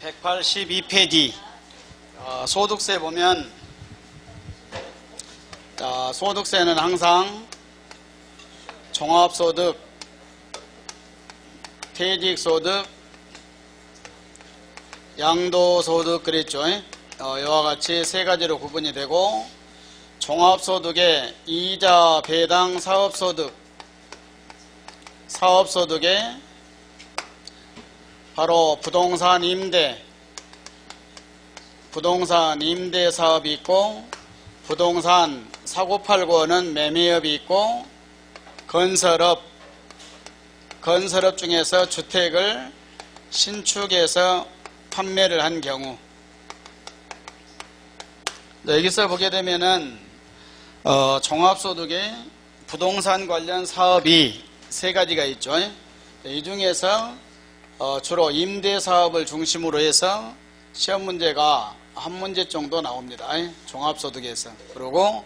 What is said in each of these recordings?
182페이지 소득세 보면 소득세는 항상 종합소득, 퇴직소득, 양도소득 그랬죠. 이와 같이 세 가지로 구분이 되고, 종합소득에 이자, 배당, 사업소득에 바로 부동산 임대 사업이 있고, 부동산 사고팔고 하는 매매업이 있고, 건설업 중에서 주택을 신축해서 판매를 한 경우. 여기서 보게 되면은 종합소득에 부동산 관련 사업이 세 가지가 있죠. 이 중에서 주로 임대사업을 중심으로 해서 시험 문제가 한 문제 정도 나옵니다. 종합소득에서. 그리고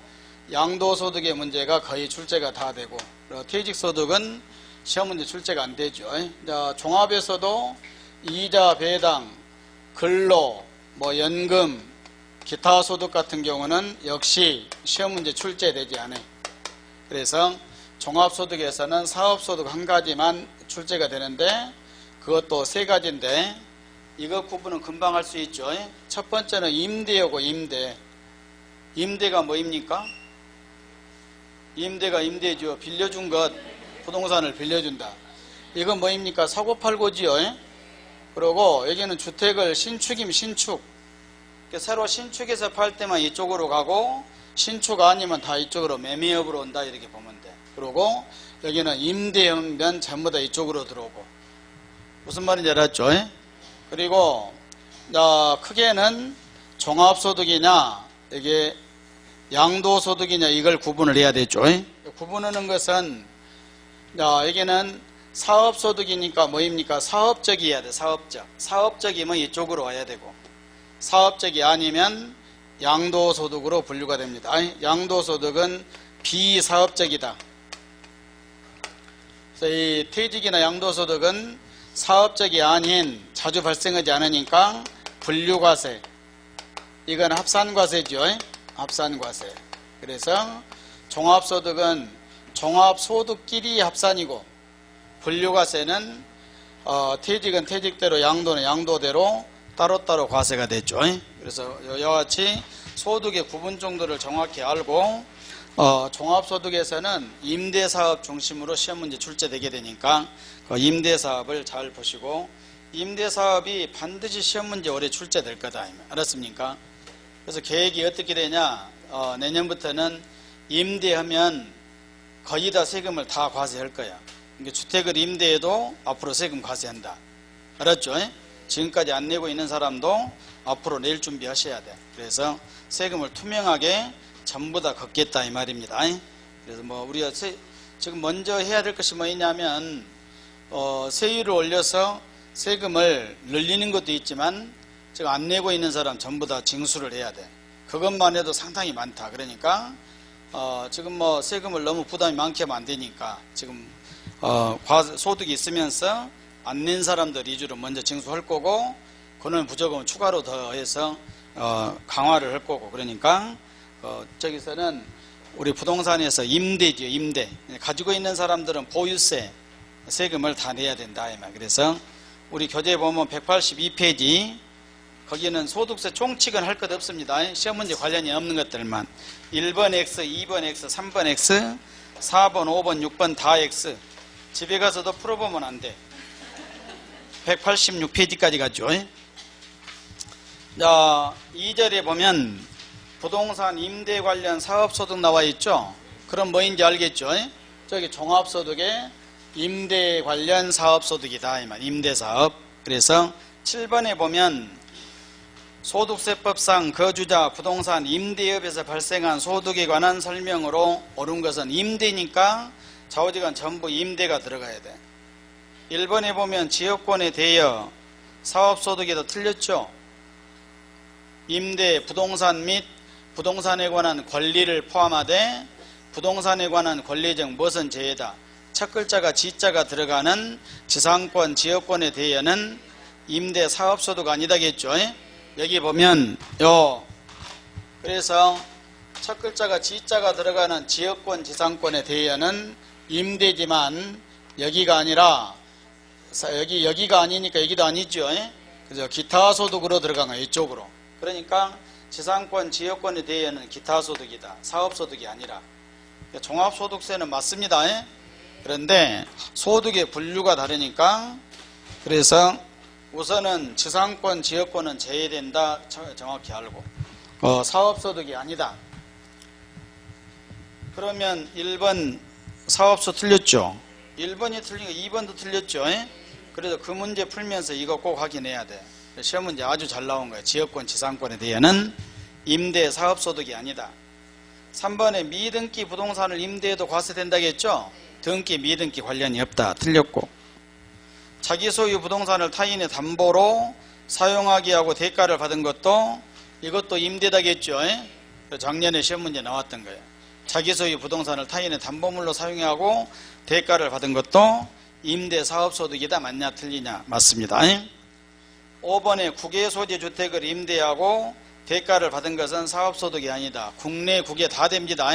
양도소득의 문제가 거의 출제가 다 되고, 퇴직소득은 시험 문제 출제가 안 되죠. 종합에서도 이자, 배당, 근로, 연금, 기타 소득 같은 경우는 역시 시험 문제 출제되지 않아요. 그래서 종합소득에서는 사업소득 한 가지만 출제가 되는데, 그것도 세 가지인데 이거 구분은 금방 할 수 있죠. 첫 번째는 임대하고 임대. 임대가 뭐입니까? 임대가 임대죠. 빌려준 것, 부동산을 빌려준다. 이건 뭐입니까? 사고팔고지요. 그리고 여기는 주택을 신축이면 신축. 새로 신축해서 팔 때만 이쪽으로 가고, 신축 아니면 다 이쪽으로 매매업으로 온다, 이렇게 보면 돼. 그리고 여기는 임대하면 전부 다 이쪽으로 들어오고. 무슨 말인지 알았죠? 그리고 크게는 종합소득이냐 이게 양도소득이냐 이걸 구분을 해야 되죠. 구분하는 것은 여기는 사업소득이니까 뭐입니까? 사업적이어야 돼. 사업적이면 이쪽으로 와야 되고, 사업적이 아니면 양도소득으로 분류가 됩니다. 양도소득은 비사업적이다. 그래서 이 퇴직이나 양도소득은 사업적이 아닌, 자주 발생하지 않으니까 분류과세, 이건 합산과세죠. 합산과세. 그래서 종합소득은 종합소득끼리 합산이고, 분류과세는 퇴직은 퇴직대로, 양도는 양도대로 따로따로 과세가 됐죠. 그래서 이와 같이 소득의 구분 정도를 정확히 알고, 종합소득에서는 임대사업 중심으로 시험 문제 출제되게 되니까 그 임대사업을 잘 보시고, 임대사업이 반드시 시험 문제 올해 출제될 거다. 알았습니까? 그래서 계획이 어떻게 되냐, 내년부터는 임대하면 거의 다 세금을 다 과세할 거야. 그러니까 주택을 임대해도 앞으로 세금 과세한다. 알았죠? 지금까지 안 내고 있는 사람도 앞으로 낼 준비하셔야 돼. 그래서 세금을 투명하게 전부 다 걷겠다 이 말입니다. 그래서 우리가 지금 먼저 해야 될 것이 뭐냐면, 세율을 올려서 세금을 늘리는 것도 있지만, 지금 안 내고 있는 사람 전부 다 징수를 해야 돼. 그것만 해도 상당히 많다. 그러니까 지금 세금을 너무 부담이 많게 하면 안 되니까, 지금 소득이 있으면서 안 낸 사람들 위주로 먼저 징수할 거고, 그는 부조금 추가로 더해서 강화를 할 거고. 그러니까 저기서는 우리 부동산에서 임대죠. 임대 가지고 있는 사람들은 보유세 세금을 다 내야 된다. 그래서 우리 교재에 보면 182페이지, 거기는 소득세 총칙은 할 것 없습니다. 시험 문제 관련이 없는 것들만 1번 X, 2번 X, 3번 X, 4번, 5번, 6번 다 X. 집에 가서도 풀어보면 안 돼. 186페이지까지 가죠. 자, 2절에 보면 부동산 임대 관련 사업소득 나와 있죠. 그럼 뭐인지 알겠죠? 저기 종합소득에 임대 관련 사업소득이다. 임대사업. 그래서 7번에 보면 소득세법상 거주자 부동산 임대업에서 발생한 소득에 관한 설명으로 옳은 것은 임대니까 좌우지간 전부 임대가 들어가야 돼. 1번에 보면 지역권에 대여 사업소득에도 틀렸죠. 임대, 부동산 및 부동산에 관한 권리를 포함하되 부동산에 관한 권리적 무엇은 제외다. 첫 글자가 지자가 들어가는 지상권, 지역권에 대여는 임대 사업소득 아니다겠죠. 여기 보면 그래서 첫 글자가 지자가 들어가는 지역권 지상권에 대해는 임대지만 여기가 아니라 여기가 아니니까 여기도 아니죠. 그죠? 기타 소득으로 들어간 거예요. 이쪽으로. 그러니까 지상권 지역권에 대해는 기타 소득이다. 사업 소득이 아니라. 종합소득세는 맞습니다. 그런데 소득의 분류가 다르니까 그래서 우선은 지상권 지역권은 제외된다. 정확히 알고 사업소득이 아니다. 그러면 1번 사업소 틀렸죠. 1번이 틀리니까 2번도 틀렸죠. 그래서 그 문제 풀면서 이거 꼭 확인해야 돼. 시험 문제 아주 잘 나온 거예요. 지역권 지상권에 대해는 임대 사업소득이 아니다. 3번에 미등기 부동산을 임대해도 과세된다겠죠. 등기 미등기 관련이 없다. 틀렸고 자기 소유 부동산을 타인의 담보로 사용하게 하고 대가를 받은 것도 이것도 임대다겠죠. 작년에 시험 문제 나왔던 거예요. 자기 소유 부동산을 타인의 담보물로 사용하고 대가를 받은 것도 임대 사업소득이다. 맞냐 틀리냐. 맞습니다. 5번에 국외 소재 주택을 임대하고 대가를 받은 것은 사업소득이 아니다. 국내 국외 다 됩니다.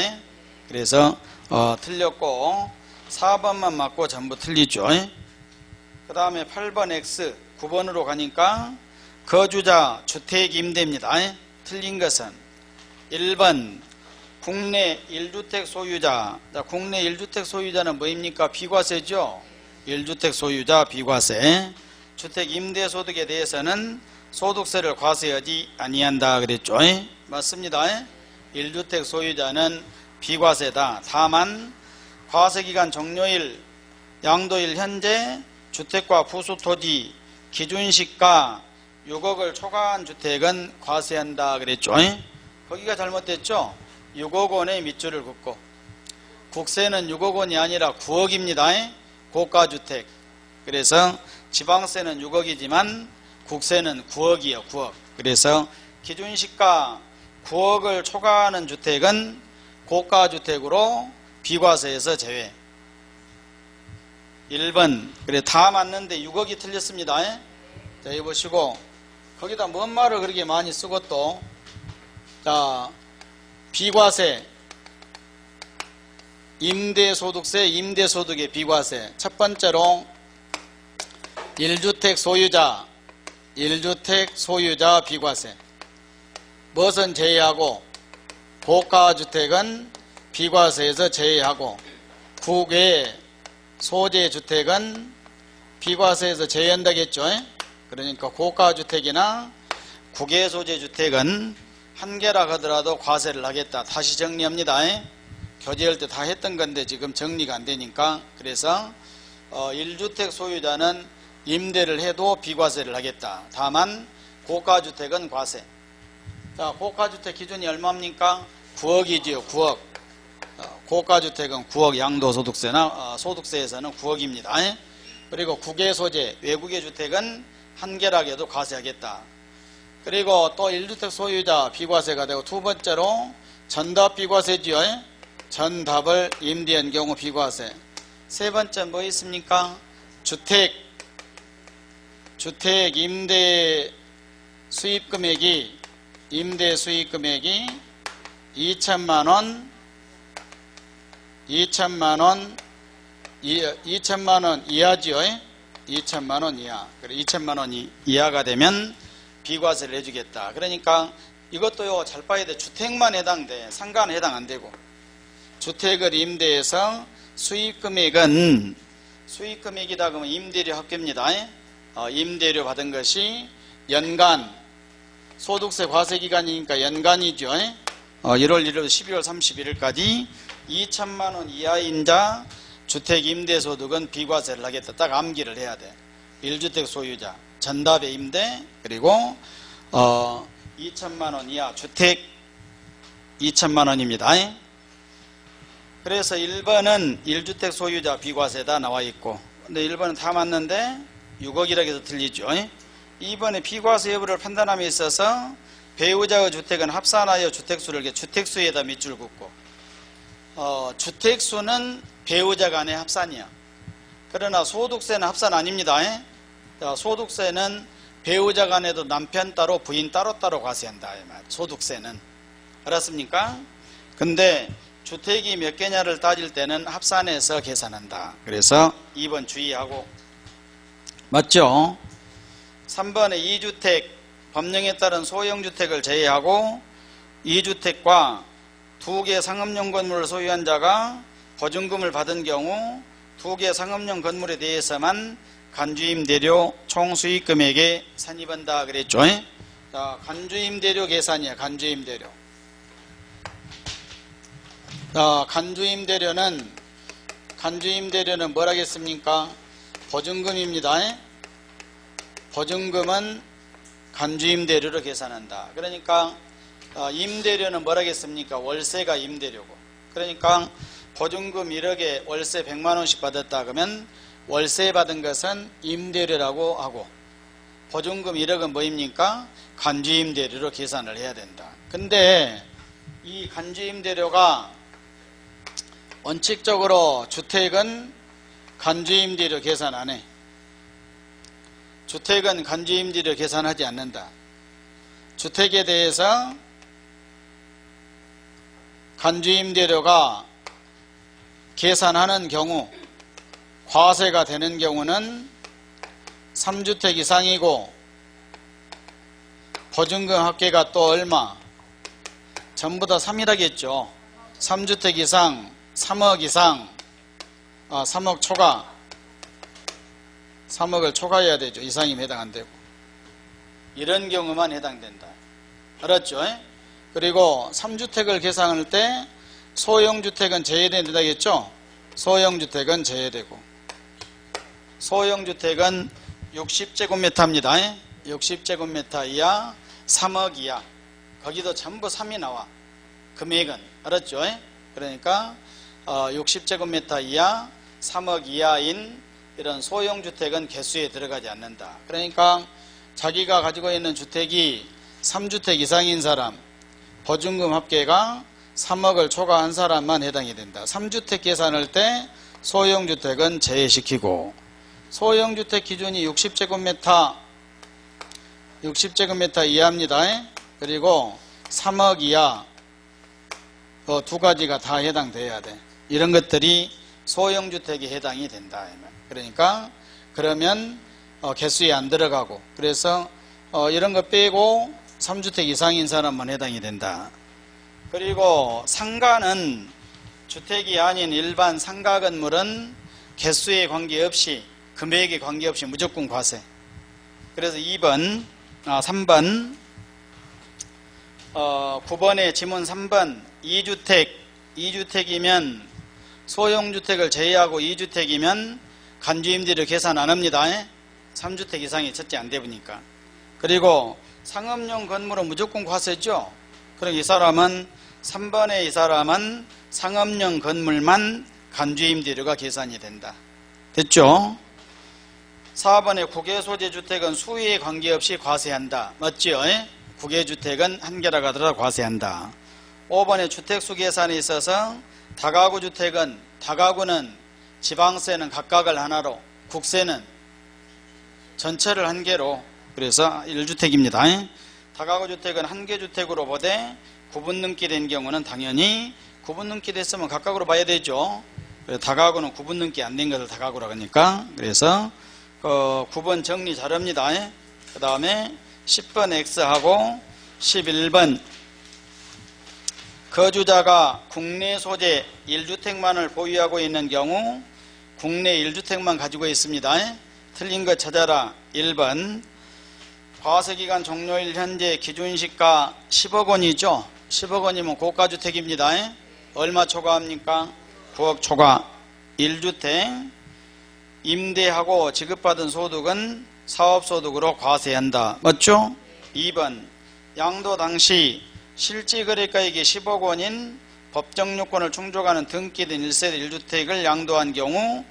그래서 틀렸고 4번만 맞고 전부 틀리죠. 그 다음에 8번 X 9번으로 가니까 거주자 주택 임대입니다. 틀린 것은 1번 국내 1주택 소유자. 국내 1주택 소유자는 뭐입니까? 비과세죠. 1주택 소유자 비과세. 주택 임대소득에 대해서는 소득세를 과세하지 아니한다 그랬죠. 맞습니다. 1주택 소유자는 비과세다. 다만 과세기간 종료일 양도일 현재 주택과 부수토지 기준시가 6억을 초과한 주택은 과세한다 그랬죠. 거기가 잘못됐죠. 6억 원의 밑줄을 긋고 국세는 6억 원이 아니라 9억입니다. 고가주택. 그래서 지방세는 6억이지만 국세는 9억이요. 9억. 그래서 기준시가 9억을 초과하는 주택은 고가주택으로 비과세에서 제외. 1번. 그래 다 맞는데 6억이 틀렸습니다. 자, 여기 보시고 거기다 뭔 말을 그렇게 많이 쓰고 또 자, 비과세, 임대소득세, 임대소득의 비과세. 첫 번째로 1주택 소유자, 1주택 소유자 비과세. 무엇은 제외하고 고가주택은 비과세에서 제외하고 국외 소재주택은 비과세에서 제외한다겠죠. 그러니까 고가주택이나 국외 소재주택은 한 개라 하더라도 과세를 하겠다. 다시 정리합니다. 교재할 때 다 했던 건데 지금 정리가 안 되니까. 그래서 1주택 소유자는 임대를 해도 비과세를 하겠다. 다만 고가주택은 과세. 자, 고가주택 기준이 얼마입니까? 9억이지요. 9억. 고가주택은 9억 양도소득세나 소득세에서는 9억입니다. 그리고 국외 소재, 외국의 주택은 한 개락에도 과세하겠다. 그리고 또 1주택 소유자 비과세가 되고 두 번째로 전답 비과세지요. 전답을 임대한 경우 비과세. 세 번째 뭐 있습니까? 주택 임대 수입금액이 2천만 원 이하지요. 2천만 원 이하. 그래 2천만 원 이하가 되면 비과세를 해주겠다. 그러니까 이것도요 잘 봐야 돼. 주택만 해당돼. 상가는 해당 안 되고. 주택을 임대해서 수입금액은 수입금액이다 그러면 임대료 합계입니다. 임대료 받은 것이 연간 소득세 과세기간이니까 연간이죠. 1월 1일 12월 31일까지 2천만 원 이하인 자 주택 임대소득은 비과세를 하겠다. 딱 암기를 해야 돼. 1주택 소유자 전답의 임대 그리고 2천만 원 이하 주택 2천만 원입니다. 그래서 1번은 1주택 소유자 비과세다 나와 있고 근데 1번은 다 맞는데 6억이라고 해서 틀리죠. 2번에 비과세 여부를 판단함에 있어서 배우자의 주택은 합산하여 주택수를 주택수에다 밑줄 긋고 주택수는 배우자 간의 합산이야. 그러나 소득세는 합산 아닙니다. 소득세는 배우자 간에도 남편 따로 부인 따로 과세한다. 소득세는. 알았습니까? 근데 주택이 몇 개냐를 따질 때는 합산해서 계산한다. 그래서 2번 주의하고. 맞죠? 3번에 2주택 법령에 따른 소형주택을 제외하고 2주택과 2개 상업용 건물을 소유한 자가 보증금을 받은 경우 2개 상업용 건물에 대해서만 간주임대료 총수익금액에 산입한다 그랬죠. 자, 간주임대료 계산이야. 간주임대료. 자, 간주임대료는 뭐라겠습니까? 보증금입니다. 보증금은 간주임대료로 계산한다. 그러니까 임대료는 뭐라겠습니까? 월세가 임대료고. 그러니까 보증금 1억에 월세 100만원씩 받았다 그러면 월세 받은 것은 임대료라고 하고 보증금 1억은 뭐입니까? 간주임대료로 계산을 해야 된다. 근데 이 간주임대료가 원칙적으로 주택은 간주임대료 계산 안 해. 주택은 간주임대료 계산하지 않는다. 주택에 대해서 간주임대료가 계산하는 경우 과세가 되는 경우는 3주택 이상이고 보증금 합계가 또 얼마? 전부 다 3이라겠죠. 3주택 이상 3억 이상 3억 초과 3억을 초과해야 되죠. 이상이면 해당 안 되고 이런 경우만 해당된다. 알았죠? 그리고 3주택을 계산할 때 소형주택은 제외된다겠죠? 소형주택은 제외되고 소형주택은 60제곱미터입니다. 60제곱미터 이하 3억 이하 거기도 전부 3이 나와. 금액은 알았죠? 그러니까 60제곱미터 이하 3억 이하인 이런 소형주택은 개수에 들어가지 않는다. 그러니까 자기가 가지고 있는 주택이 3주택 이상인 사람 보증금 합계가 3억을 초과한 사람만 해당이 된다. 3주택 계산할 때 소형주택은 제외시키고 소형주택 기준이 60제곱미터 이하입니다. 그리고 3억 이하 두 가지가 다 해당돼야 돼. 이런 것들이 소형주택에 해당이 된다. 그러니까 그러면 개수에 안 들어가고 그래서 이런 거 빼고 3주택 이상인 사람만 해당이 된다. 그리고 상가는 주택이 아닌 일반 상가 건물은 개수에 관계없이 금액에 관계없이 무조건 과세. 그래서 3번 9번의 지문 3번 2주택이면 소형주택을 제외하고 2주택이면 간주임대료 계산 안 합니다. 3주택 이상이 첫째 안 되니까. 그리고 상업용 건물은 무조건 과세죠. 그럼 이 사람은 3번의 이 사람은 상업용 건물만 간주임대료가 계산이 된다. 됐죠? 4번의 국외소재주택은 수위에 관계없이 과세한다. 맞죠? 국외주택은 한 개라고 하더라도 과세한다. 5번의 주택수 계산에 있어서 다가구는 지방세는 각각을 하나로 국세는 전체를 한 개로 그래서 1주택입니다. 다가구 주택은 한 개 주택으로 보되 구분 넘게 된 경우는 당연히 구분 넘게 됐으면 각각으로 봐야 되죠. 다가구는 구분 넘게 안 된 것을 다가구라고 하니까 그래서 9번 정리 잘합니다. 그 다음에 10번 X하고 11번 거주자가 국내 소재 1주택만을 보유하고 있는 경우 국내 1주택만 가지고 있습니다. 틀린 거 찾아라. 1번 과세기간 종료일 현재 기준시가 10억 원이죠. 10억 원이면 고가주택입니다. 얼마 초과합니까? 9억 초과. 1주택 임대하고 지급받은 소득은 사업소득으로 과세한다. 맞죠? 2번 양도 당시 실지거래가액이 10억 원인 법정요건을 충족하는 등기된 1세대 1주택을 양도한 경우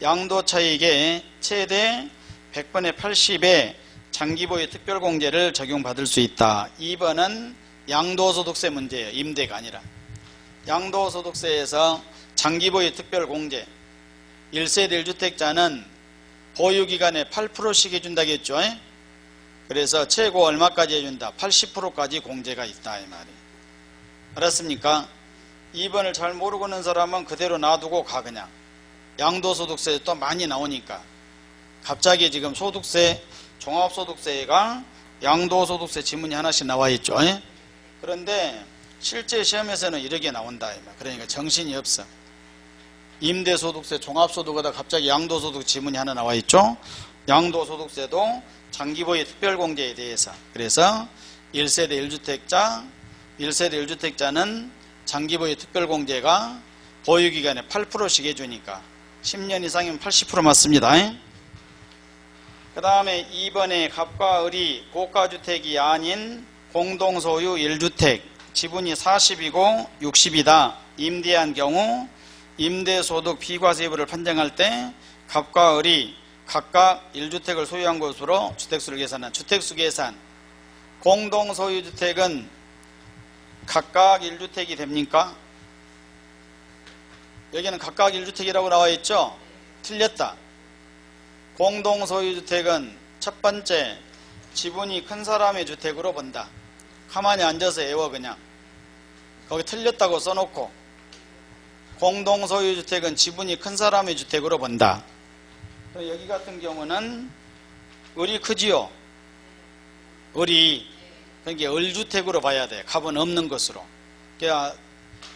양도차익의 최대 100분의 80의 장기보유 특별공제를 적용받을 수 있다. 2번은 양도소득세 문제예요. 임대가 아니라. 양도소득세에서 장기보유 특별공제 1세대 1주택자는 보유기간에 8%씩 해준다겠죠. 그래서 최고 얼마까지 해준다? 80%까지 공제가 있다 이 말이에요. 알았습니까? 2번을 잘 모르고 있는 사람은 그대로 놔두고 가. 그냥 양도소득세 또 많이 나오니까. 갑자기 지금 소득세, 종합소득세가 양도소득세 지문이 하나씩 나와 있죠. 그런데 실제 시험에서는 이렇게 나온다. 그러니까 정신이 없어. 임대소득세, 종합소득에다 갑자기 양도소득 지문이 하나 나와 있죠. 양도소득세도 장기보유 특별공제에 대해서. 그래서 1세대 1주택자, 1세대 1주택자는 장기보유 특별공제가 보유기간에 8%씩 해주니까 10년 이상이면 80% 맞습니다. 그 다음에 2번에 갑과 을이 고가주택이 아닌 공동소유 1주택, 지분이 40이고 60이다. 임대한 경우 임대소득 비과세율을 판정할 때 갑과 을이 각각 1주택을 소유한 것으로 주택수를 계산한 주택수 계산. 공동소유주택은 각각 1주택이 됩니까? 여기는 각각 1주택이라고 나와 있죠? 틀렸다. 공동소유주택은 첫 번째 지분이 큰 사람의 주택으로 본다. 가만히 앉아서 외워. 그냥 거기 틀렸다고 써놓고 공동소유주택은 지분이 큰 사람의 주택으로 본다. 여기 같은 경우는 을이 크지요. 을이 그러니까 을주택으로 봐야 돼. 갑은 없는 것으로. 그러니까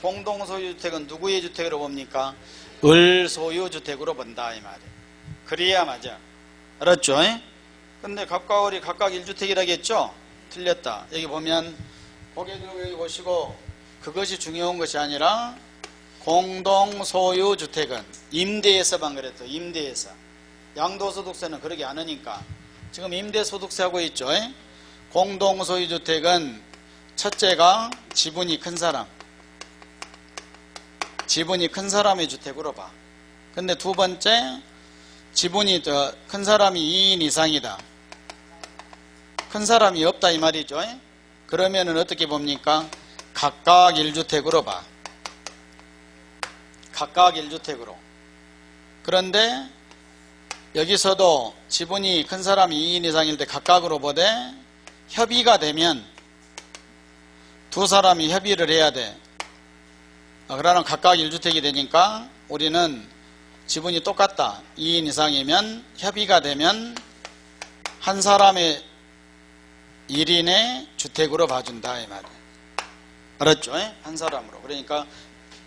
공동소유주택은 누구의 주택으로 봅니까? 을소유주택으로 본다 이 말이에요. 그래야 맞아. 알았죠? 근데 갑과 을이 각각 1주택이라겠죠? 틀렸다. 여기 보면 고개 들고 여기 보시고 그것이 중요한 것이 아니라 공동소유주택은 임대에서만 그랬어. 임대에서. 양도소득세는 그러게 안 하니까 지금 임대소득세 하고 있죠. 공동소유주택은 첫째가 지분이 큰 사람, 지분이 큰 사람의 주택으로 봐. 근데 두 번째 지분이 더 큰 사람이 2인 이상이다. 큰 사람이 없다 이 말이죠. 그러면은 어떻게 봅니까? 각각 1주택으로 봐. 각각 1주택으로. 그런데 여기서도 지분이 큰 사람이 2인 이상일 때 각각으로 보되 협의가 되면 두 사람이 협의를 해야 돼. 그러면 각각 1주택이 되니까 우리는 지분이 똑같다. 2인 이상이면 협의가 되면 한 사람의 1인의 주택으로 봐준다 이 말이에요. 알았죠? 한 사람으로. 그러니까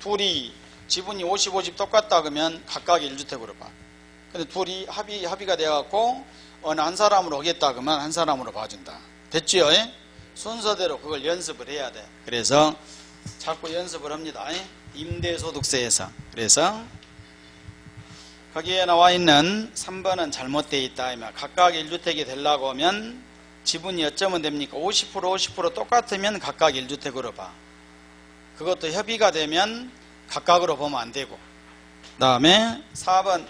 둘이 지분이 50, 50 똑같다 그러면 각각 1주택으로 봐. 근데 둘이 합의가 되어갖고 어느 한 사람으로 하겠다 그러면 한 사람으로 봐준다. 됐지요? 순서대로 그걸 연습을 해야 돼. 그래서 자꾸 연습을 합니다. 임대소득세에서. 그래서 거기에 나와 있는 3번은 잘못되어 있다. 각각 1주택이 되려고 하면 지분이 어쩌면 됩니까? 50% 50% 똑같으면 각각 1주택으로 봐. 그것도 협의가 되면 각각으로 보면 안 되고. 그 다음에 4번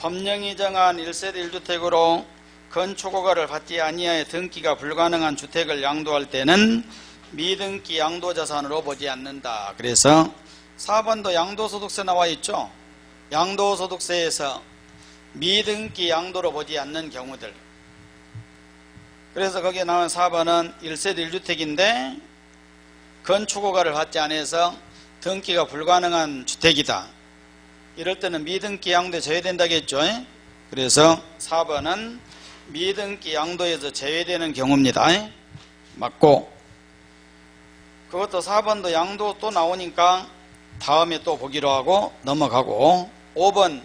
법령이 정한 1세대 1주택으로 건축허가를 받지 아니하여 등기가 불가능한 주택을 양도할 때는 미등기 양도자산으로 보지 않는다. 그래서 4번도 양도소득세 나와 있죠. 양도소득세에서 미등기 양도로 보지 않는 경우들. 그래서 거기에 나온 4번은 1세대 1주택인데 건축허가를 받지 않아서 등기가 불가능한 주택이다. 이럴 때는 미등기 양도에 제외된다겠죠. 그래서 4번은 미등기 양도에서 제외되는 경우입니다. 맞고, 그것도 4번도 양도 또 나오니까 다음에 또 보기로 하고 넘어가고, 5번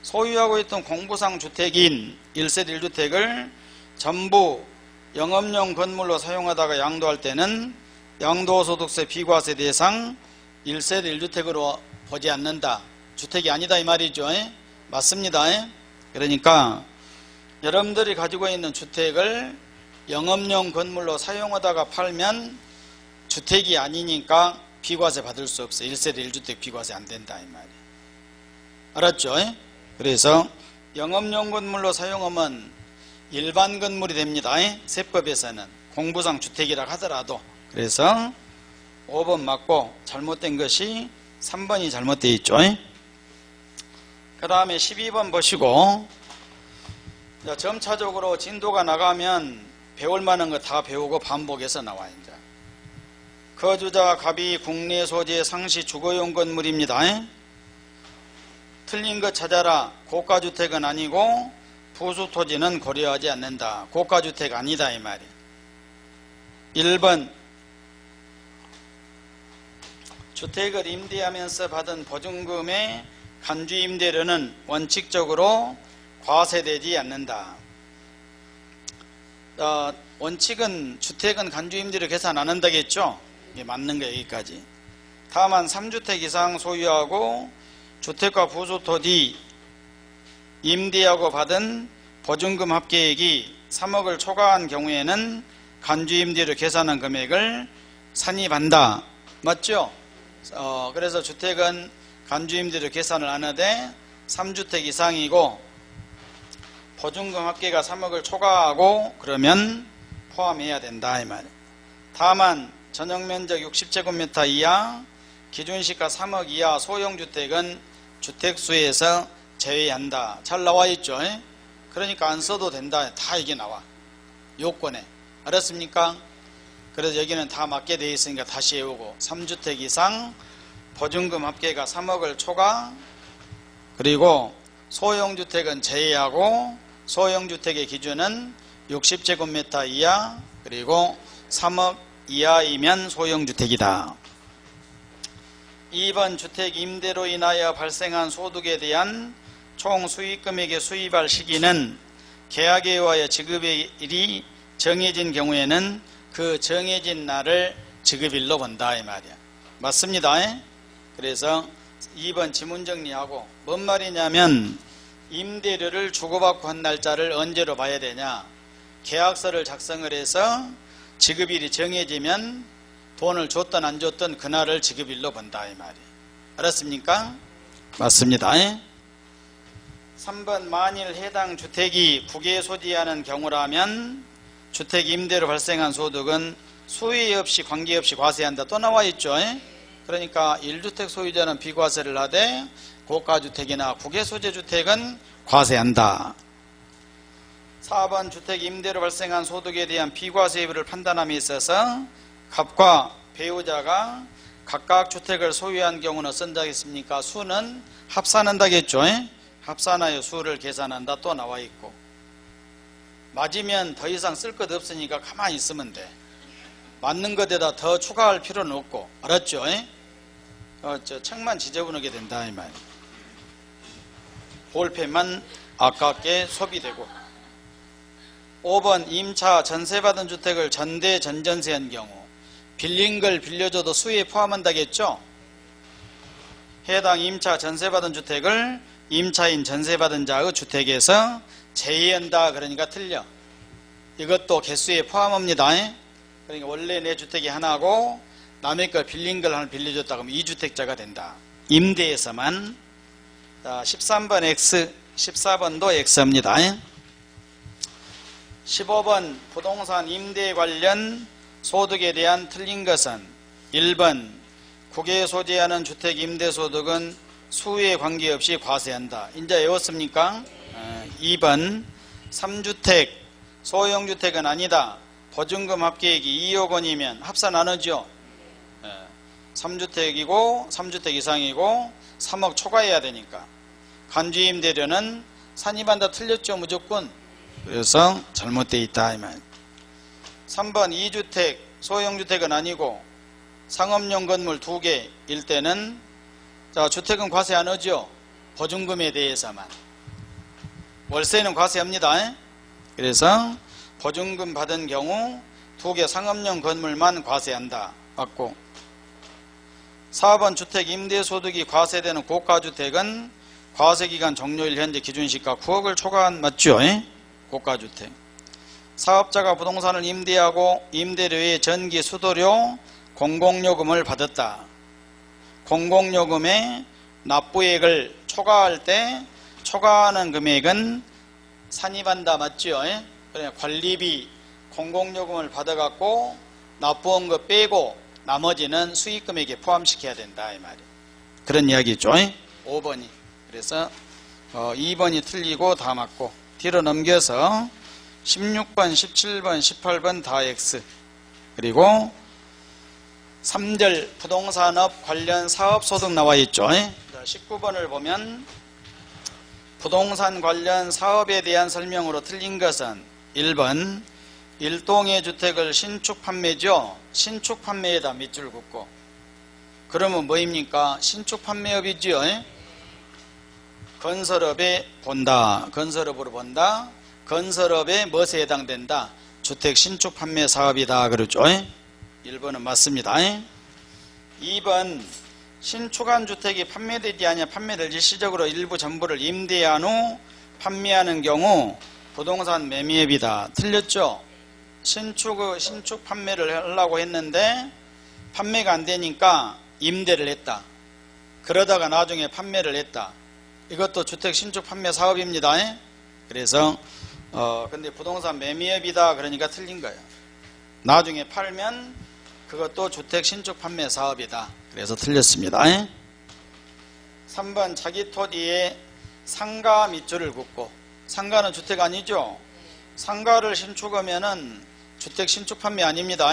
소유하고 있던 공부상 주택인 1세대 1주택을 전부 영업용 건물로 사용하다가 양도할 때는 양도소득세 비과세 대상 1세대 1주택으로 보지 않는다. 주택이 아니다 이 말이죠. 맞습니다. 그러니까 여러분들이 가지고 있는 주택을 영업용 건물로 사용하다가 팔면 주택이 아니니까 비과세 받을 수 없어요. 1세대 1주택 비과세 안 된다 이 말이에요. 알았죠? 그래서 영업용 건물로 사용하면 일반 건물이 됩니다. 세법에서는 공부상 주택이라 하더라도. 그래서 5번 맞고 잘못된 것이 3번이 잘못되어 있죠. 그 다음에 12번 보시고 자, 점차적으로 진도가 나가면 배울 만한 거 다 배우고 반복해서 나와. 이제 거주자 갑이 국내 소재 상시 주거용 건물입니다. 틀린 것 찾아라. 고가주택은 아니고 부수토지는 고려하지 않는다. 고가주택 아니다 이 말이야. 1번 주택을 임대하면서 받은 보증금의 간주임대료는 원칙적으로 과세되지 않는다. 원칙은 주택은 간주임대료 계산 안 한다겠죠? 이게 맞는 거 여기까지. 다만 3주택 이상 소유하고 주택과 부수토지 임대하고 받은 보증금 합계액이 3억을 초과한 경우에는 간주임대료 계산한 금액을 산입한다. 맞죠? 그래서 주택은 간주임대료 계산을 안 하되 3주택 이상이고 보증금 합계가 3억을 초과하고 그러면 포함해야 된다 이 말이에요. 다만 전용면적 60제곱미터 이하 기준시가 3억 이하 소형주택은 주택수에서 제외한다. 잘 나와 있죠? 그러니까 안 써도 된다. 다 이게 나와. 요건에. 알았습니까? 그래서 여기는 다 맞게 되어 있으니까 다시 외우고 3주택 이상 보증금 합계가 3억을 초과 그리고 소형주택은 제외하고 소형주택의 기준은 60제곱미터 이하 그리고 3억 이하이면 소형주택이다. 2번 주택 임대로 인하여 발생한 소득에 대한 총 수익금액의 수입할 시기는 계약에 의하여 지급의 일이 정해진 경우에는 그 정해진 날을 지급일로 본다 이 말이야. 맞습니다. 그래서 2번 지문 정리하고 뭔 말이냐면 임대료를 주고받고 한 날짜를 언제로 봐야 되냐. 계약서를 작성을 해서 지급일이 정해지면 돈을 줬든 안 줬든 그날을 지급일로 본다 이 말이에요. 알았습니까? 맞습니다. 3번 만일 해당 주택이 국외 소지하는 경우라면 주택 임대로 발생한 소득은 수혜 없이 관계없이 과세한다. 또 나와 있죠. 그러니까 1주택 소유자는 비과세를 하되 고가주택이나 국외 소재 주택은 과세한다. 4번 주택 임대로 발생한 소득에 대한 비과세 여부를 판단함에 있어서 갑과 배우자가 각각 주택을 소유한 경우는 어쩐다겠습니까? 수는 합산한다겠죠. 합산하여 수를 계산한다. 또 나와 있고 맞으면 더 이상 쓸 것 없으니까 가만히 있으면 돼. 맞는 것에다 더 추가할 필요는 없고. 알았죠? 책만 지저분하게 된다 이 말. 볼펜만 아깝게 소비되고. 5번 임차 전세받은 주택을 전대 전전세한 경우 빌린 걸 빌려줘도 수에 포함한다겠죠? 해당 임차 전세받은 주택을 임차인 전세받은 자의 주택에서 제외한다. 그러니까 틀려. 이것도 개수에 포함합니다. 그러니까 원래 내 주택이 하나고 남의 걸 빌린 걸 하나 빌려줬다 그러면 2주택자가 된다. 임대에서만. 자, 13번 X, 14번도 X입니다. 15번 부동산 임대 관련 소득에 대한 틀린 것은 1번 국외 소재하는 주택 임대 소득은 수에 관계없이 과세한다. 이제 외웠습니까? 2번 3주택 소형주택은 아니다. 보증금 합계액이 2억 원이면 합산 안 하죠? 3주택이고 3주택 이상이고 3억 초과해야 되니까 간주임대료는 산입한다. 틀렸죠 무조건. 그래서 잘못되어 있다 이 말. 3번 2주택 소형주택은 아니고 상업용 건물 2개일 때는 자, 주택은 과세 안 하죠. 보증금에 대해서만. 월세는 과세합니다. 그래서 보증금 받은 경우 2개 상업용 건물만 과세한다. 맞고. 4번 주택 임대소득이 과세되는 고가주택은 과세기간 종료일 현재 기준시가 9억을 초과한 맞죠? 고가주택. 사업자가 부동산을 임대하고 임대료의 전기, 수도료, 공공요금을 받았다. 공공요금의 납부액을 초과할 때 초과하는 금액은 산입한다. 맞죠? 그러니까 관리비, 공공요금을 받아갖고 납부한 거 빼고 나머지는 수익금액에 포함시켜야 된다 이 말이에요. 그런 이야기죠. 5번이. 그래서 2번이 틀리고 다 맞고 뒤로 넘겨서 16번, 17번, 18번 다 X. 그리고 3절 부동산업 관련 사업소득 나와 있죠. 19번을 보면 부동산 관련 사업에 대한 설명으로 틀린 것은 1번 일동의 주택을 신축 판매죠. 신축 판매에다 밑줄 긋고. 그러면 뭐입니까? 신축 판매업이죠. 건설업에 본다. 건설업으로 본다. 건설업의 무엇에 해당된다? 주택 신축 판매 사업이다. 그러죠. 1번은 맞습니다. 2번 신축한 주택이 판매되지 않아 판매를 일시적으로 일부 전부를 임대한 후 판매하는 경우 부동산 매매업이다. 틀렸죠? 신축 판매를 하려고 했는데 판매가 안 되니까 임대를 했다. 그러다가 나중에 판매를 했다. 이것도 주택 신축 판매 사업입니다. 그래서 근데 부동산 매매업이다. 그러니까 틀린 거예요. 나중에 팔면 그것도 주택 신축 판매 사업이다. 그래서 틀렸습니다. 3번 자기 토지에 상가 밑줄을 긋고. 상가는 주택 아니죠? 상가를 신축하면은 주택 신축 판매 아닙니다.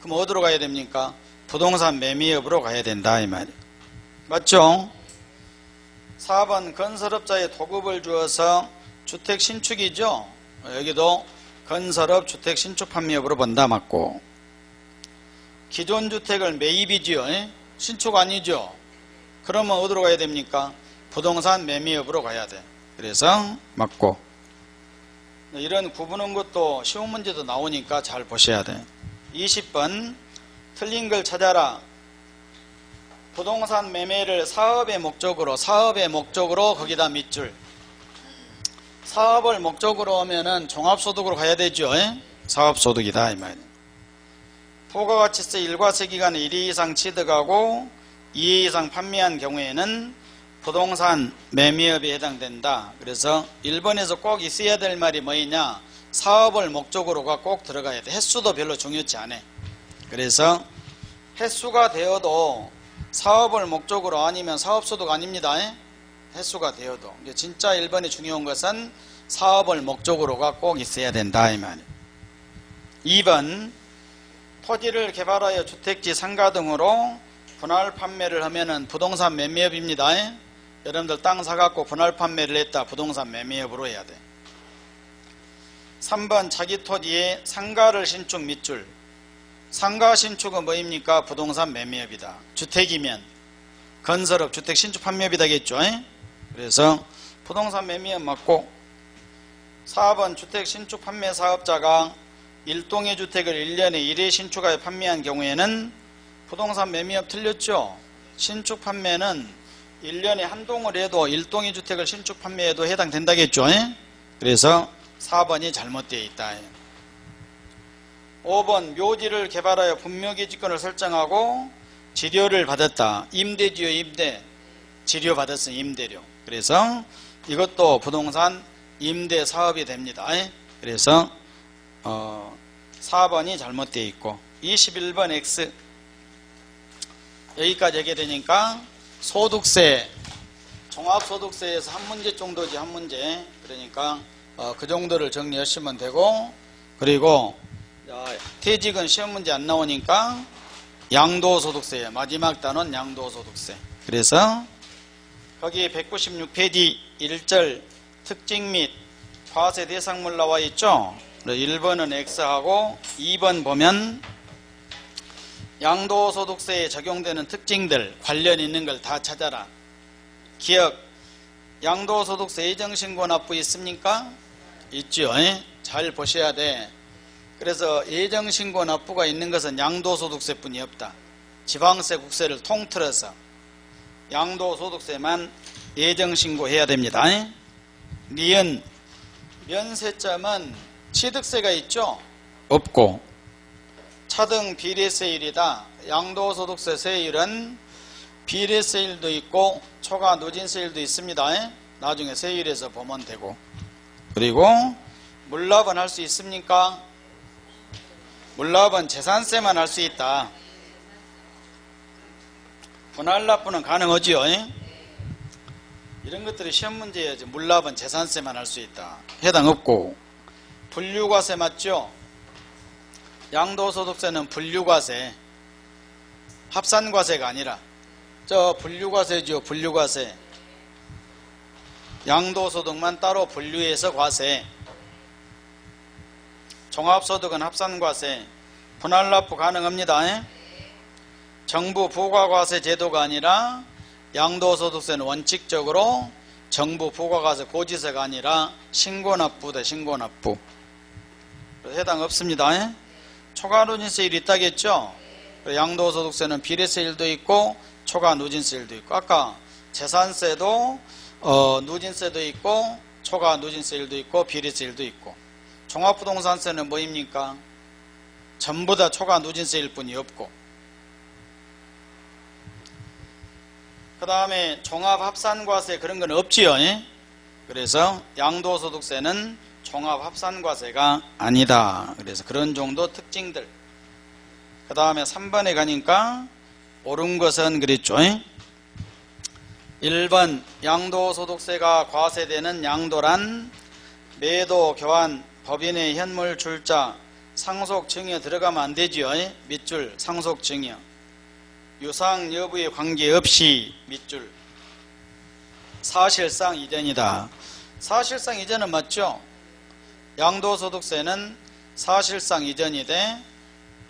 그럼 어디로 가야 됩니까? 부동산 매매업으로 가야 된다 이 말이에요. 맞죠? 4번 건설업자의 도급을 주어서 주택 신축이죠. 여기도 건설업 주택 신축 판매업으로 본다. 맞고. 기존 주택을 매입이지요. 신축 아니죠. 그러면 어디로 가야 됩니까? 부동산 매매업으로 가야 돼. 그래서 맞고. 이런 구분한 것도 쉬운 문제도 나오니까 잘 보셔야 돼. 20번 틀린 걸 찾아라. 부동산 매매를 사업의 목적으로 거기다 밑줄. 사업을 목적으로 하면은 종합소득으로 가야 되죠. 사업소득이다 이 말이에요. 부가가치세 일과세 기간에 1회 이상 취득하고 2회 이상 판매한 경우에는 부동산 매매업에 해당된다. 그래서 1번에서 꼭 있어야 될 말이 뭐냐? 사업을 목적으로가 꼭 들어가야 돼. 횟수도 별로 중요치 않아. 그래서 횟수가 되어도 사업을 목적으로 아니면 사업소득 아닙니다. 횟수가 되어도. 진짜 1번이 중요한 것은 사업을 목적으로가 꼭 있어야 된다 이 말이에요. 2번 토지를 개발하여 주택지, 상가 등으로 분할 판매를 하면은 부동산 매매업입니다. 여러분들 땅 사갖고 분할 판매를 했다. 부동산 매매업으로 해야 돼. 3번 자기 토지에 상가를 신축 밑줄. 상가 신축은 뭐입니까? 부동산 매매업이다. 주택이면 건설업 주택 신축 판매업이다겠죠. 그래서 부동산 매매업 맞고. 4번 주택 신축 판매 사업자가 일동의 주택을 1년에 1회 신축하여 판매한 경우에는 부동산 매매업 틀렸죠. 신축 판매는 1년에 한 동을 해도 일동의 주택을 신축 판매해도 해당된다겠죠. 그래서 4번이 잘못되어 있다. 5번 묘지를 개발하여 분묘기지권을 설정하고 지료를 받았다. 임대지요. 임대. 지료 받았으니 임대료. 그래서 이것도 부동산 임대 사업이 됩니다. 그래서 4번이 잘못되어 있고. 21번 X. 여기까지 하게 되니까 소득세, 종합소득세에서 한 문제 정도지. 한 문제. 그러니까 그 정도를 정리하시면 되고, 그리고 퇴직은 시험 문제 안 나오니까 양도소득세, 마지막 단원 양도소득세. 그래서 거기 196페이지 1절 특징 및 과세 대상물 나와 있죠. 1번은 X하고 2번 보면 양도소득세에 적용되는 특징들 관련 있는 걸 다 찾아라. 기억, 양도소득세 예정신고 납부 있습니까? 있죠. 잘 보셔야 돼. 그래서 예정신고 납부가 있는 것은 양도소득세뿐이 없다. 지방세, 국세를 통틀어서 양도소득세만 예정신고해야 됩니다. 니은 면세점은 취득세가 있죠? 없고. 차등 비례세율이다. 양도소득세 세율은 비례세율도 있고 초과 누진세율도 있습니다. 나중에 세율에서 보면 되고. 그리고 물납은 할 수 있습니까? 물납은 재산세만 할 수 있다. 분할 납부는 가능하지요. 이런 것들이 시험 문제에 물납은 재산세만 할 수 있다. 해당 없고, 분류과세 맞죠? 양도소득세는 분류과세, 합산과세가 아니라 저 분류과세죠. 분류과세. 양도소득만 따로 분류해서 과세. 종합소득은 합산과세. 분할납부 가능합니다. 정부 부가과세 제도가 아니라 양도소득세는 원칙적으로 정부 부가과세 고지세가 아니라 신고납부다. 신고납부. 해당 없습니다. 초과누진세율이 있다겠죠. 양도소득세는 비례세율도 있고 초과누진세율도 있고, 아까 재산세도 누진세도 있고 초과누진세율도 있고 비례세율도 있고, 종합부동산세는 뭐입니까? 전부 다 초과누진세일 뿐이 없고, 그 다음에 종합합산과세 그런 건 없지요. 그래서 양도소득세는 종합합산과세가 아니다. 그래서 그런 정도 특징들. 그 다음에 3번에 가니까 옳은 것은 그랬죠. 1번 양도소득세가 과세되는 양도란 매도, 교환, 법인의 현물 출자, 상속 증여 들어가면 안 되지요. 밑줄 상속 증여. 유상 여부에 관계없이 밑줄. 사실상 이전이다. 사실상 이전은 맞죠? 양도소득세는 사실상 이전이 돼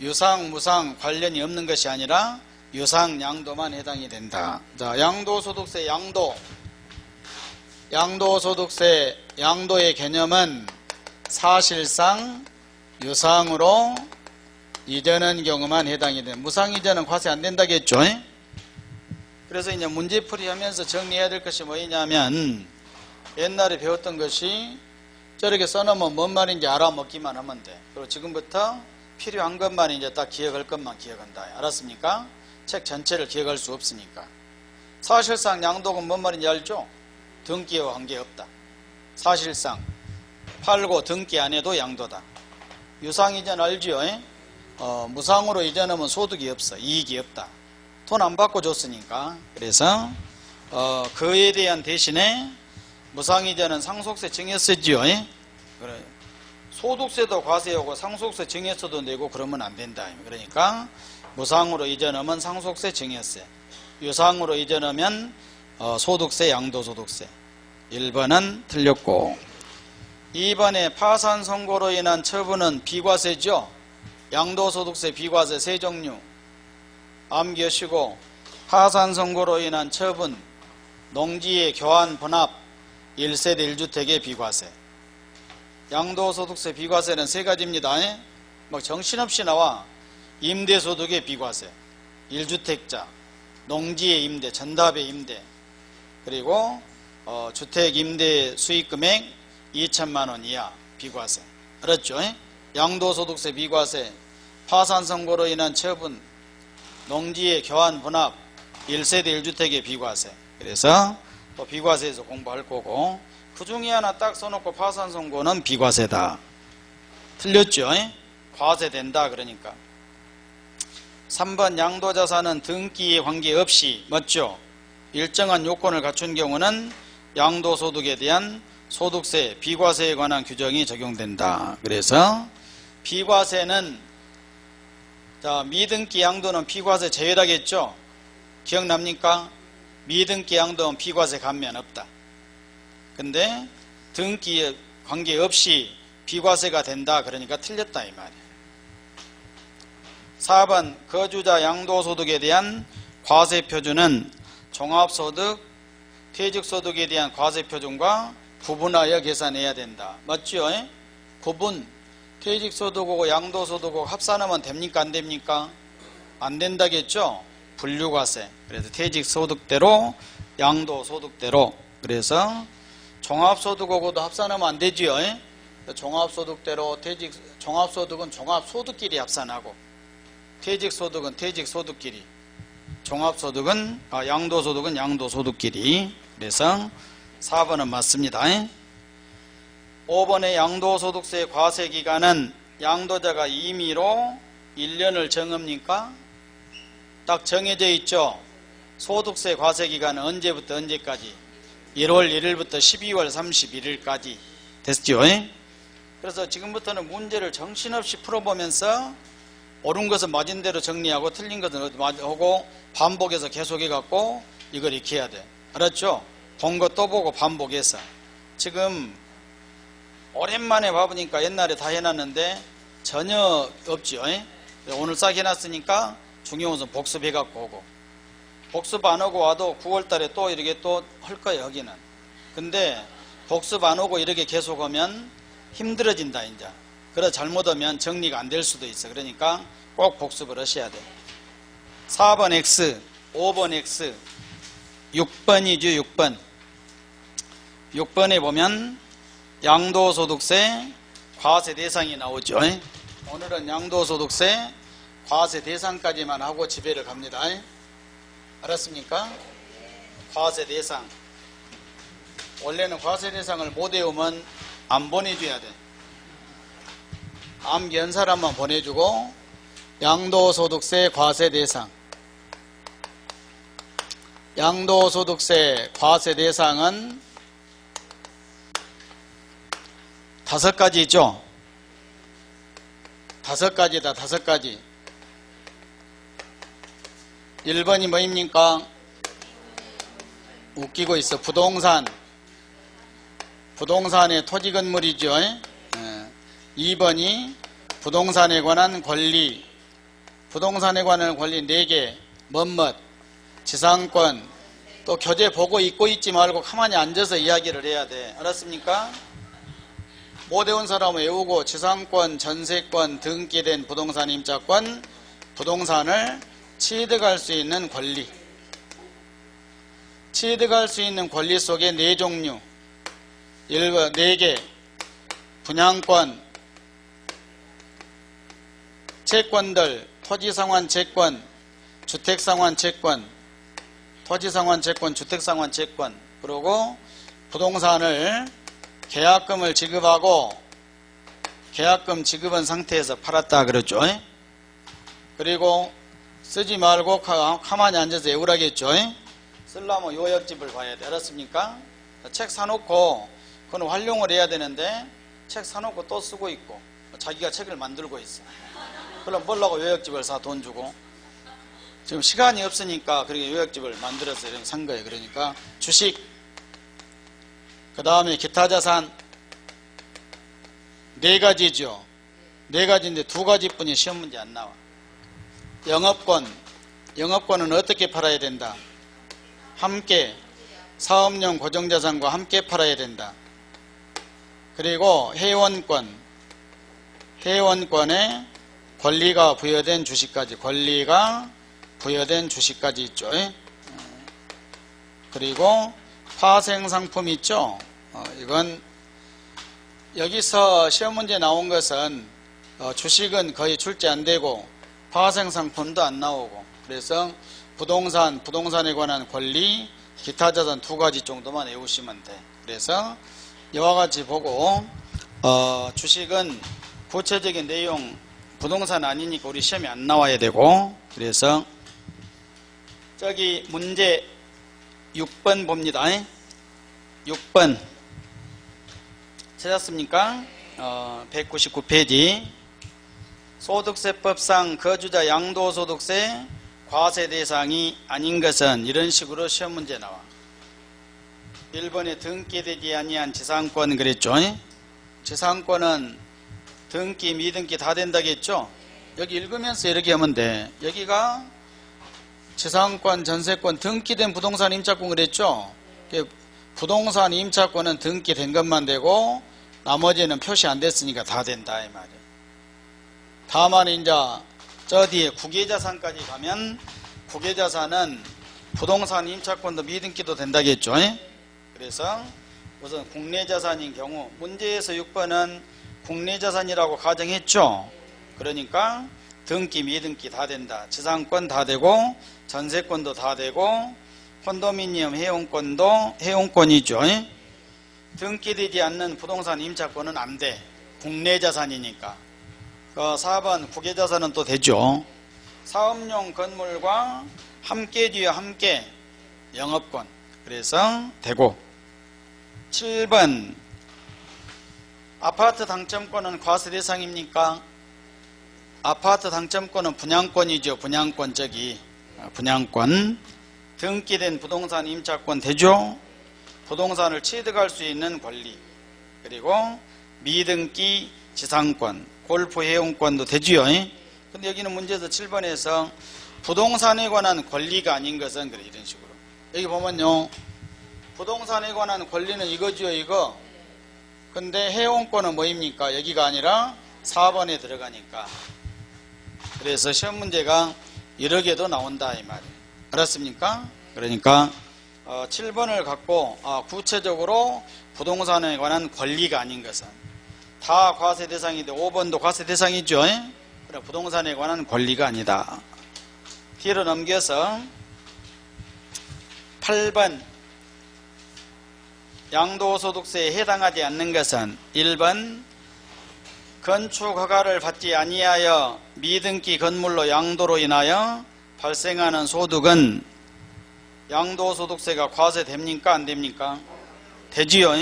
유상, 무상 관련이 없는 것이 아니라 유상, 양도만 해당이 된다. 자, 양도소득세 양도. 양도소득세 양도의 개념은 사실상 유상으로 이전한 경우만 해당이 돼. 무상 이전은 과세 안 된다겠죠? 그래서 이제 문제풀이 하면서 정리해야 될 것이 뭐냐면, 옛날에 배웠던 것이 저렇게 써놓으면 뭔 말인지 알아먹기만 하면 돼. 그리고 지금부터 필요한 것만 이제 딱 기억할 것만 기억한다. 알았습니까? 책 전체를 기억할 수 없으니까. 사실상 양도는 뭔 말인지 알죠? 등기와 관계없다. 사실상 팔고 등기 안 해도 양도다. 유상 이전 알죠? 무상으로 이전하면 소득이 없어. 이익이 없다. 돈 안 받고 줬으니까. 그래서 그에 대한 대신에 무상 이전은 상속세 증여세지요. 그래. 소득세도 과세하고 상속세 증여세도 내고 그러면 안 된다. 그러니까 무상으로 이전하면 상속세 증여세, 유상으로 이전하면 소득세, 양도소득세. 1번은 틀렸고, 2번에 파산 선고로 인한 처분은 비과세죠. 양도소득세 비과세 세 종류 암기하시고, 파산 선고로 인한 처분, 농지의 교환 분합, 1세대 1주택의 비과세. 양도소득세 비과세는 세 가지입니다. 막 정신없이 나와. 임대소득의 비과세, 1주택자, 농지의 임대, 전답의 임대, 그리고 주택 임대 수익금액 2천만원 이하 비과세. 알았죠? 양도소득세 비과세, 파산선고로 인한 처분, 농지의 교환 분합, 1세대 1주택의 비과세. 그래서 또 비과세에서 공부할 거고, 그 중에 하나 딱 써놓고 파산선고는 비과세다. 틀렸죠? 과세된다. 그러니까 3번 양도자산은 등기에 관계없이 맞죠? 일정한 요건을 갖춘 경우는 양도소득에 대한 소득세, 비과세에 관한 규정이 적용된다. 그래서 비과세는, 자, 미등기 양도는 비과세 제외하겠죠? 기억납니까? 미등기 양도는 비과세 감면 없다. 근데 등기에 관계없이 비과세가 된다. 그러니까 틀렸다 이 말이에요. 4번 거주자 양도소득에 대한 과세표준은 종합소득, 퇴직소득에 대한 과세표준과 구분하여 계산해야 된다. 맞죠? 구분, 퇴직소득하고 양도소득하고 합산하면 됩니까? 안 됩니까? 안 된다겠죠? 분류과세. 그래서 퇴직소득대로 양도소득대로. 그래서 종합소득하고도 합산하면 안 되지요. 종합소득대로 종합소득은 종합소득끼리 합산하고, 퇴직소득은 퇴직소득끼리, 종합소득은 양도소득은 양도소득끼리. 그래서 4번은 맞습니다. 5번의 양도소득세 과세기간은 양도자가 임의로 1년을 정합니까? 딱 정해져 있죠. 소득세 과세기간은 언제부터 언제까지? 1월 1일부터 12월 31일까지 됐죠. 그래서 지금부터는 문제를 정신없이 풀어보면서 옳은 것은 맞은 대로 정리하고 틀린 것은 하고 반복해서 계속해갖고 이걸 익혀야 돼. 알았죠? 본 거 또 보고 반복해서. 지금 오랜만에 봐보니까 옛날에 다 해놨는데 전혀 없죠. 오늘 싹 해놨으니까 중요한 것은 복습해갖고 오고, 복습 안 하고 와도 9월달에 또 이렇게 또 할 거예요. 여기는. 근데 복습 안 오고 이렇게 계속하면 힘들어진다 이제. 그래 잘못하면 정리가 안 될 수도 있어. 그러니까 꼭 복습을 하셔야 돼. 4번 X, 5번 X, 6번이죠. 6번. 6번에 보면 양도소득세 과세 대상이 나오죠. 오늘은 양도소득세 과세 대상까지만 하고 집회를 갑니다. 알았습니까? 과세 대상. 원래는 과세 대상을 못 외우면 안 보내줘야 돼. 암기한 사람만 보내주고, 양도소득세 과세 대상. 양도소득세 과세 대상은 5가지 있죠? 5가지다, 5가지. 1번이 뭐입니까? 웃기고 있어. 부동산. 부동산의 토지 건물이죠. 2번이 부동산에 관한 권리. 부동산에 관한 권리 4개. 뭐뭇, 지상권. 또 교재 보고 읽고 있지 말고 가만히 앉아서 이야기를 해야 돼. 알았습니까? 못 외운 사람은 외우고, 지상권, 전세권, 등기된 부동산 임차권, 부동산을 취득할 수 있는 권리. 취득할 수 있는 권리 속에 4종류. 1번 4개. 분양권, 채권들, 토지상환 채권, 주택상환 채권, 토지상환 채권, 주택상환 채권. 그리고 부동산을 계약금을 지급하고 계약금 지급한 상태에서 팔았다 그랬죠. 그리고 쓰지 말고 가만히 앉아서 외우라겠죠. 쓰려면 요약집을 봐야 돼. 알았습니까? 책 사놓고 그건 활용을 해야 되는데 책 사놓고 또 쓰고 있고 자기가 책을 만들고 있어. 그럼 뭐라고 요약집을 사 돈 주고. 지금 시간이 없으니까 그렇게 요약집을 만들어서 이렇게 산 거예요. 그러니까 주식, 그 다음에 기타 자산 4가지죠. 4가지인데 2가지뿐이 시험 문제 안 나와. 영업권. 영업권은 어떻게 팔아야 된다? 함께 사업용 고정자산과 함께 팔아야 된다. 그리고 회원권. 회원권에 권리가 부여된 주식까지. 권리가 부여된 주식까지 있죠. 그리고 파생상품 있죠. 이건 여기서 시험 문제 나온 것은 주식은 거의 출제 안 되고 파생상품도 안 나오고, 그래서 부동산, 부동산에 관한 권리, 기타 자산 2가지 정도만 외우시면 돼. 그래서 이와 같이 보고 주식은 구체적인 내용 부동산 아니니까 우리 시험에 안 나와야 되고, 그래서 저기 문제 6번 봅니다. 6번 찾았습니까? 199페이지. 소득세법상 거주자 양도소득세 과세 대상이 아닌 것은 이런 식으로 시험 문제 나와. 1번에 등기되지 아니한 지상권 그랬죠. 지상권은 등기, 미등기 다 된다겠죠. 여기 읽으면서 이렇게 하면 돼. 여기가 지상권, 전세권, 등기된 부동산 임차권 그랬죠. 부동산 임차권은 등기된 것만 되고 나머지는 표시 안 됐으니까 다 된다 이 말이에요. 다만 이제 저 뒤에 국외자산까지 가면 국외자산은 부동산 임차권도 미등기도 된다겠죠. 그래서 우선 국내자산인 경우 문제에서 6번은 국내자산이라고 가정했죠. 그러니까 등기, 미등기 다 된다. 지상권 다 되고 전세권도 다 되고 콘도미니엄 회원권도 회원권이죠. 등기되지 않는 부동산 임차권은 안 돼. 국내자산이니까. 4번 국외자산은 또 되죠. 사업용 건물과 함께 뒤에 함께 영업권. 그래서 되고 7번 아파트 당첨권은 과세 대상입니까? 아파트 당첨권은 분양권이죠. 분양권 분양권. 등기된 부동산 임차권 되죠. 부동산을 취득할 수 있는 권리. 그리고 미등기 지상권, 골프 회원권도 되지요. 근데 여기는 문제에서 7번에서 부동산에 관한 권리가 아닌 것은 그래 이런 식으로. 여기 보면요. 부동산에 관한 권리는 이거지요, 이거. 근데 회원권은 뭐입니까? 여기가 아니라 4번에 들어가니까. 그래서 시험 문제가 여러 개도 나온다 이 말이에요. 알았습니까? 그러니까 7번을 갖고 구체적으로 부동산에 관한 권리가 아닌 것은 다 과세 대상인데 5번도 과세 대상이죠. 그래 부동산에 관한 권리가 아니다. 뒤로 넘겨서 8번 양도소득세에 해당하지 않는 것은 1번 건축 허가를 받지 아니하여 미등기 건물로 양도로 인하여 발생하는 소득은 양도소득세가 과세됩니까? 안 됩니까? 되지요.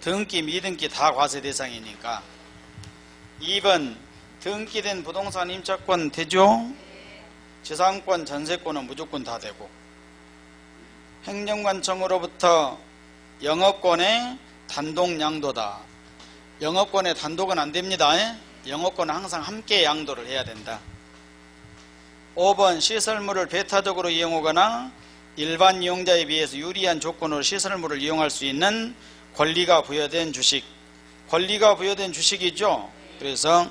등기 미등기 다 과세 대상이니까. 2번 등기된 부동산 임차권 되죠? 지상권 전세권은 무조건 다 되고. 행정관청으로부터 영업권의 단독 양도다. 영업권의 단독은 안 됩니다. 영업권은 항상 함께 양도를 해야 된다. 5번 시설물을 배타적으로 이용하거나 일반 이용자에 비해서 유리한 조건으로 시설물을 이용할 수 있는 권리가 부여된 주식. 권리가 부여된 주식이죠. 그래서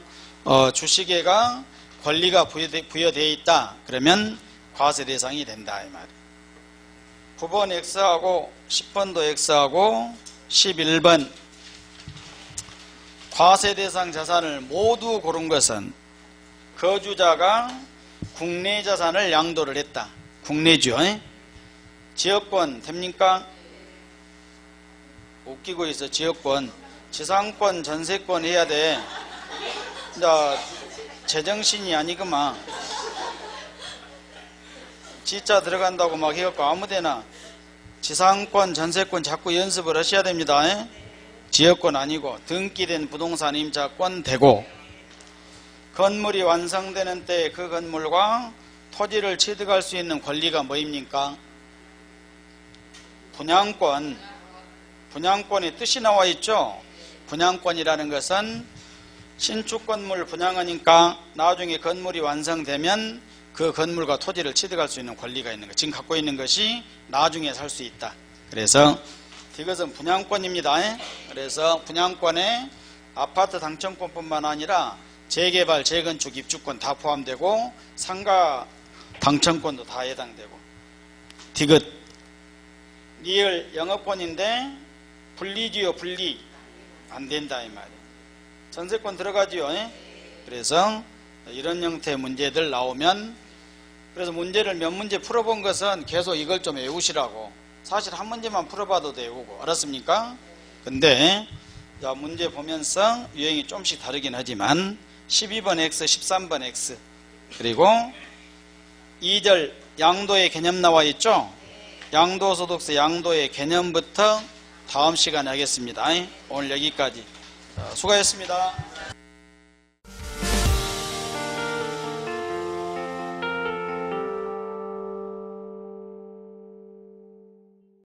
주식에가 권리가 부여되어 있다. 그러면 과세 대상이 된다 이 말이에요. 9번 X하고 10번도 X하고 11번 과세 대상 자산을 모두 고른 것은 거주자가 국내 자산을 양도를 했다. 국내죠. 지역권 됩니까? 웃기고 있어. 지역권. 지상권 전세권 해야 돼. 자, 제정신이 아니구만. 지자 들어간다고 막 해갖고 아무데나 지상권 전세권 자꾸 연습을 하셔야 됩니다. 지역권 아니고 등기된 부동산 임차권 되고 건물이 완성되는 때 그 건물과 토지를 취득할 수 있는 권리가 뭐입니까? 분양권. 분양권의 뜻이 나와 있죠. 분양권이라는 것은 신축 건물 분양하니까 나중에 건물이 완성되면 그 건물과 토지를 취득할 수 있는 권리가 있는 것. 지금 갖고 있는 것이 나중에 살 수 있다. 그래서 이것은 분양권입니다. 그래서 분양권에 아파트 당첨권뿐만 아니라 재개발, 재건축, 입주권 다 포함되고 상가 당첨권도 다 해당되고. 디귿 리얼 영업권인데 분리지요. 분리 안 된다 이 말이에요. 전세권 들어가지요. 그래서 이런 형태의 문제들 나오면 그래서 문제를 몇 문제 풀어본 것은 계속 이걸 좀 외우시라고. 사실 한 문제만 풀어봐도 외우고. 알았습니까? 근데 자 문제 보면서 유형이 좀씩 다르긴 하지만 12번 X, 13번 X 그리고 2절 양도의 개념 나와 있죠? 양도소득세 양도의 개념부터 다음 시간에 하겠습니다. 오늘 여기까지. 수고하셨습니다.